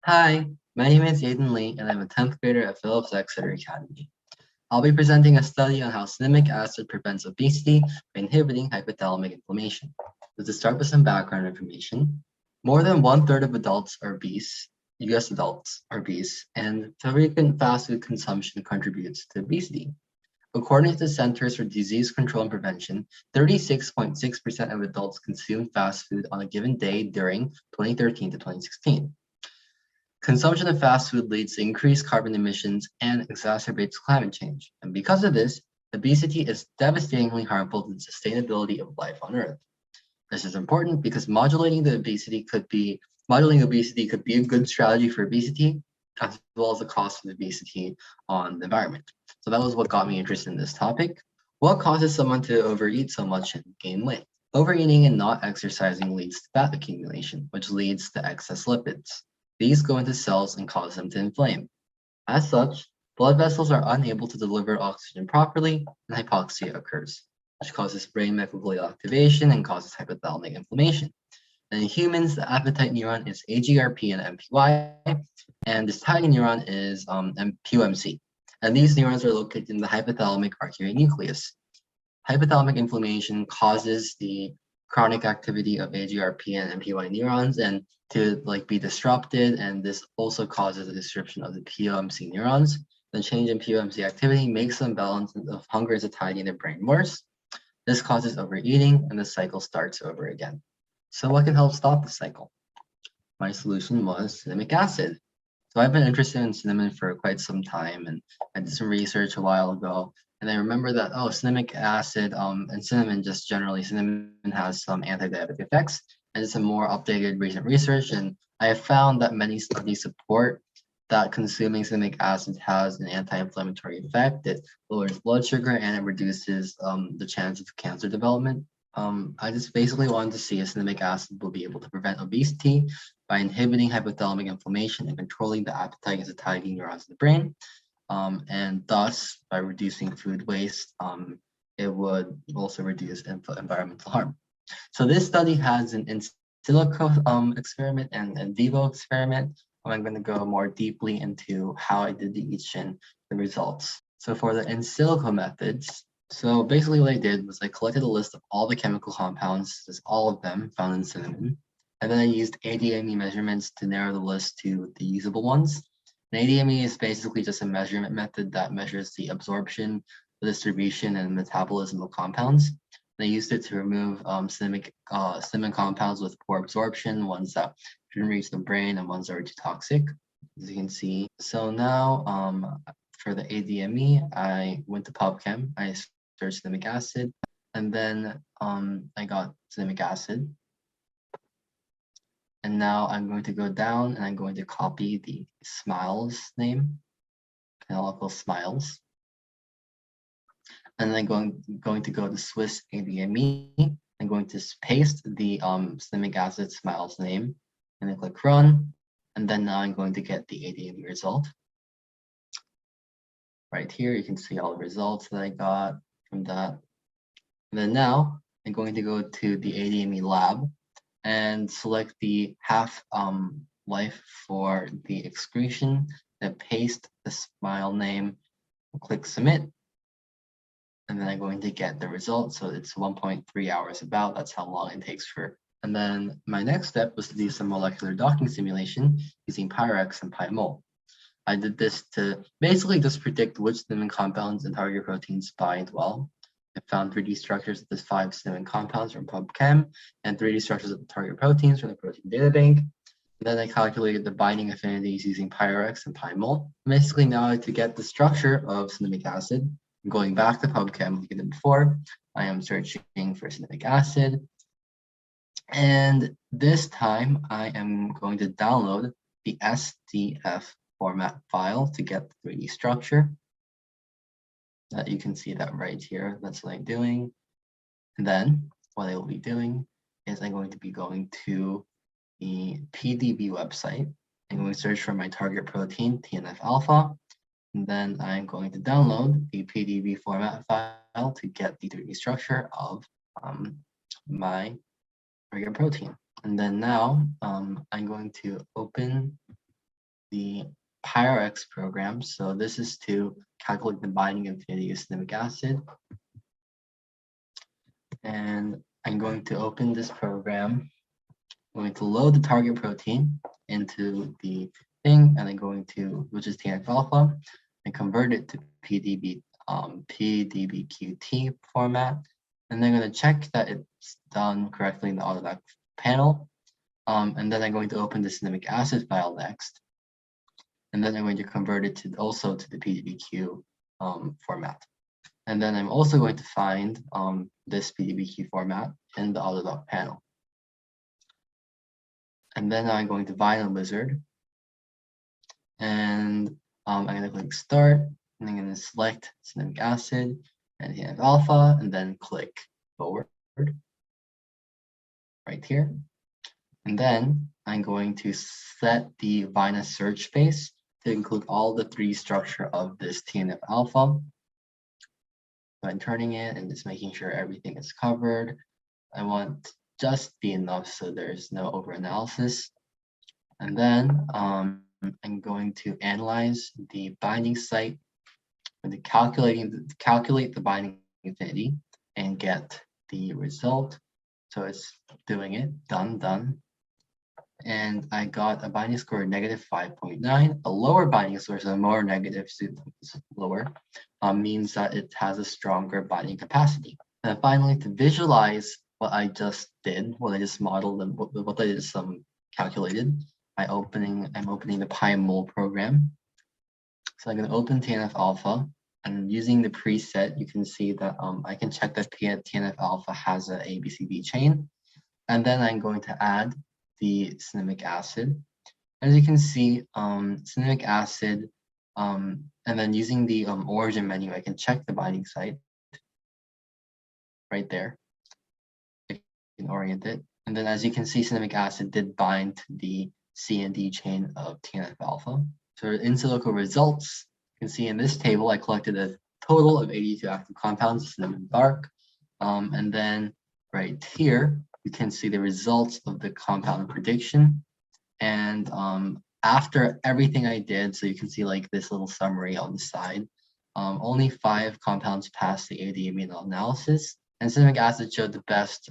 Hi, my name is Aden Lee, and I'm a 10th grader at Phillips Exeter Academy. I'll be presenting a study on how cinnamic acid prevents obesity by inhibiting hypothalamic inflammation. So to start with some background information, more than one-third of adults are obese, US adults are obese, and frequent fast food consumption contributes to obesity. According to the Centers for Disease Control and Prevention, 36.6% of adults consumed fast food on a given day during 2013 to 2016. Consumption of fast food leads to increased carbon emissions and exacerbates climate change. And because of this, obesity is devastatingly harmful to the sustainability of life on Earth. This is important because modulating obesity could be a good strategy for obesity, as well as the cost of obesity on the environment. So that was what got me interested in this topic. What causes someone to overeat so much and gain weight? Overeating and not exercising leads to fat accumulation, which leads to excess lipids. These go into cells and cause them to inflame. As such, blood vessels are unable to deliver oxygen properly, and hypoxia occurs, which causes brain microglial activation and causes hypothalamic inflammation. And in humans, the appetite neuron is AGRP and MPY, and the satiety neuron is PUMC. And these neurons are located in the hypothalamic arcuate nucleus. Hypothalamic inflammation causes the chronic activity of AGRP and MPY neurons and to be disrupted, and this also causes the disruption of the POMC neurons. The change in POMC activity makes the imbalance of hunger and satiety in the brain worse. This causes overeating, and the cycle starts over again. So what can help stop the cycle? My solution was cinnamic acid. So I've been interested in cinnamon for quite some time, and I did some research a while ago, and I remember that cinnamic acid and cinnamon, just generally, cinnamon has some anti-diabetic effects, and some more updated recent research, and I have found that many studies support that consuming cinnamic acid has an anti-inflammatory effect. It lowers blood sugar and it reduces the chance of cancer development. I just basically wanted to see if cinnamic acid will be able to prevent obesity by inhibiting hypothalamic inflammation and controlling the appetite and satiety neurons in the brain. And thus, by reducing food waste, it would also reduce environmental harm. So this study has an in silico experiment and in vivo experiment. I'm going to go more deeply into how I did each and the results. So for the in silico methods, so basically what I did was I collected a list of all the chemical compounds, just all of them found in cinnamon. And then I used ADME measurements to narrow the list to the usable ones. And ADME is basically just a measurement method that measures the absorption, the distribution, and metabolism of compounds. They used it to remove cinnamon compounds with poor absorption, ones that didn't reach the brain, and ones that were too toxic, as you can see. So now for the ADME, I went to PubChem. I searched cinnamic acid, and then I got cinnamic acid. And now I'm going to go down and I'm going to copy the Smiles name, canonical Smiles. And then I'm going to go to Swiss ADME. I'm going to paste the cinnamic acid Smiles name and then click run. And then now I'm going to get the ADME result. Right here, you can see all the results that I got from that. And then now I'm going to go to the ADME lab and select the half life for the excretion, then paste the smile name, click submit, and then I'm going to get the result. So it's 1.3 hours about, that's how long it takes for. And then my next step was to do some molecular docking simulation using Pyrex and PyMol. I did this to basically just predict which cinnamon compounds and target proteins bind well. I found 3D structures of the 5 cinnamon compounds from PubChem and 3D structures of the target proteins from the protein data bank. And then I calculated the binding affinities using Pyrex and PyMol. Basically now to get the structure of cinnamic acid, I'm going back to PubChem like I did before. I am searching for cinnamic acid. And this time I am going to download the SDF format file to get the 3D structure. You can see that right here. That's what I'm doing. And then what I will be doing is I'm going to be going to the PDB website. I'm going to search for my target protein, TNF alpha. And then I'm going to download the PDB format file to get the 3D structure of my target protein. And then now I'm going to open the PyroX program. So this is to calculate the binding affinity of cinnamic acid. And I'm going to open this program. I'm going to load the target protein into the thing, and I'm going to, which is TNF alpha, and convert it to PDBQT format. And then I'm going to check that it's done correctly in the autodoc panel. And then I'm going to open the cinnamic acid file next. And then I'm going to convert it to also to the PDBQ format. And then I'm also going to find this PDBQ format in the autodoc panel. And then I'm going to Vinyl Wizard. And I'm going to click Start. And I'm going to select cinnamic acid and TNF alpha, and then click Forward right here. And then I'm going to set the Vinyl search space to include all the 3 structure of this TNF alpha. So I'm turning it and just making sure everything is covered. I want just be enough so there's no over-analysis. And then I'm going to analyze the binding site and calculate the binding affinity and get the result. So it's doing it, done. And I got a binding score of -5.9. A lower binding score, so more negative, lower, means that it has a stronger binding capacity. And finally, to visualize what I just did, what I just modeled and what I just calculated, I'm opening the PyMol program. So I'm going to open TNF alpha, and using the preset, you can see that I can check that TNF alpha has an ABCD chain. And then I'm going to add the cinnamic acid. As you can see, cinnamic acid, and then using the origin menu, I can check the binding site right there. I can orient it. And then as you can see, cinnamic acid did bind to the C and D chain of TNF alpha. So in silico results, you can see in this table, I collected a total of 82 active compounds, cinnamon bark. And then right here, you can see the results of the compound prediction. And after everything I did, so you can see like this little summary on the side, only 5 compounds passed the ADME analysis, and cinnamic acid showed the best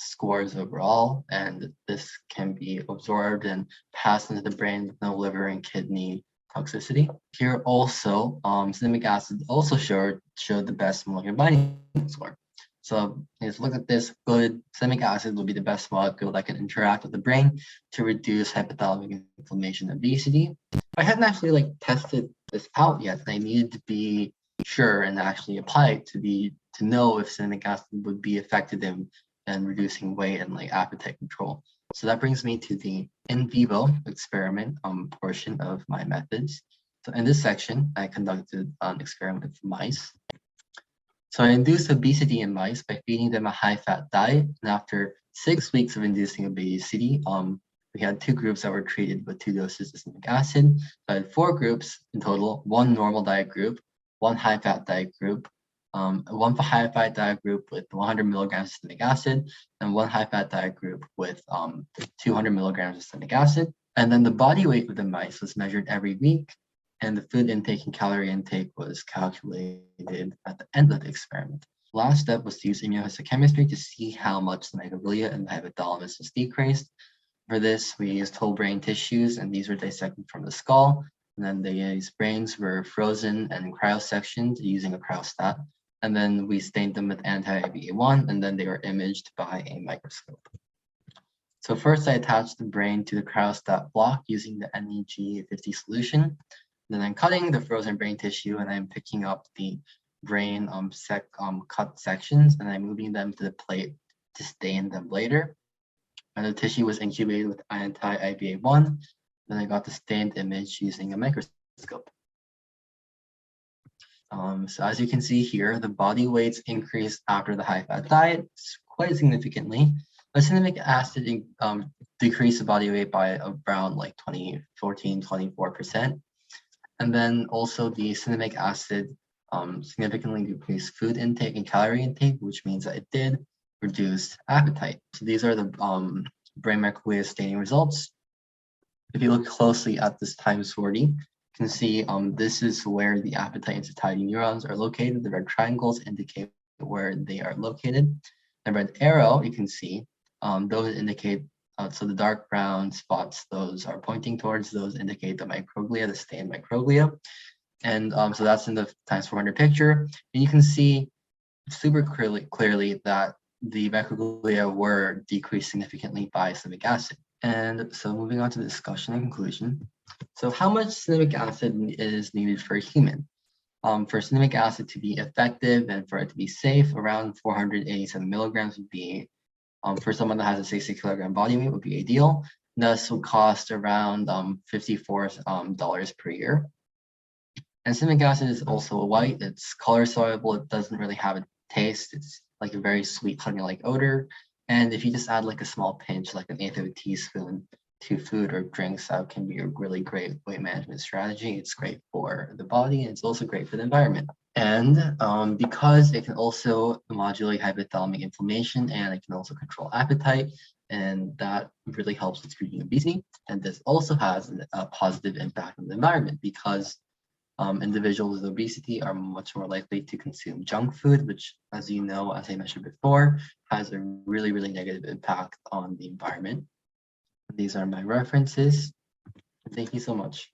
scores overall, and this can be absorbed and passed into the brain with no liver and kidney toxicity. Here also, cinnamic acid also showed the best molecular binding score. So let's look at this. Good cinnamic acid will be the best molecule that can interact with the brain to reduce hypothalamic inflammation and obesity. I hadn't actually tested this out yet. I needed to be sure and actually apply it to know if cinnamic acid would be effective in reducing weight and appetite control. So that brings me to the in vivo experiment portion of my methods. So in this section, I conducted an experiment with mice. So I induced obesity in mice by feeding them a high-fat diet, and after 6 weeks of inducing obesity, we had 2 groups that were treated with 2 doses of cinnamic acid. So I had 4 groups in total: 1 normal diet group, 1 high-fat diet group, 1 high-fat diet group with 100 milligrams of cinnamic acid, and 1 high-fat diet group with 200 milligrams of cinnamic acid. And then the body weight of the mice was measured every week, and the food intake and calorie intake was calculated at the end of the experiment. The last step was to use immunohistochemistry to see how much the microglia and the hypothalamus was decreased. For this, we used whole brain tissues, and these were dissected from the skull. And then these brains were frozen and cryosectioned using a cryostat. And then we stained them with anti-IBA1, and then they were imaged by a microscope. So first, I attached the brain to the cryostat block using the NEG50 solution. Then I'm cutting the frozen brain tissue, and I'm picking up the brain cut sections, and I'm moving them to the plate to stain them later. And the tissue was incubated with anti-IBA1. Then I got the stained image using a microscope. So as you can see here, the body weights increased after the high-fat diet quite significantly. But cinnamic acid decreased the body weight by around 24%. And then also the cinnamic acid significantly decreased food intake and calorie intake, which means that it did reduce appetite. So these are the brain microglia staining results. If you look closely at this times 40, you can see this is where the appetite and satiety neurons are located. The red triangles indicate where they are located. The red arrow, you can see, those indicate, so the dark brown spots, those are pointing towards, those indicate the microglia, the stained microglia. And so that's in the times 400 picture. And you can see super clearly that the microglia were decreased significantly by cinnamic acid. And so moving on to the discussion and conclusion. So how much cinnamic acid is needed for a human? For cinnamic acid to be effective and for it to be safe, around 487 milligrams would be, for someone that has a 60 kilogram body weight, would be ideal. Thus would cost around $54 per year. And cinnamic acid is also a white, it's color soluble, it doesn't really have a taste, it's like a very sweet honey-like odor. And if you just add like a small pinch, like an eighth of a teaspoon to food or drinks, that can be a really great weight management strategy. It's great for the body and it's also great for the environment. And because it can also modulate hypothalamic inflammation and it can also control appetite, and that really helps with treating obesity. And this also has a positive impact on the environment because individuals with obesity are much more likely to consume junk food, which, as you know, as I mentioned before, has a really, really negative impact on the environment. These are my references. Thank you so much.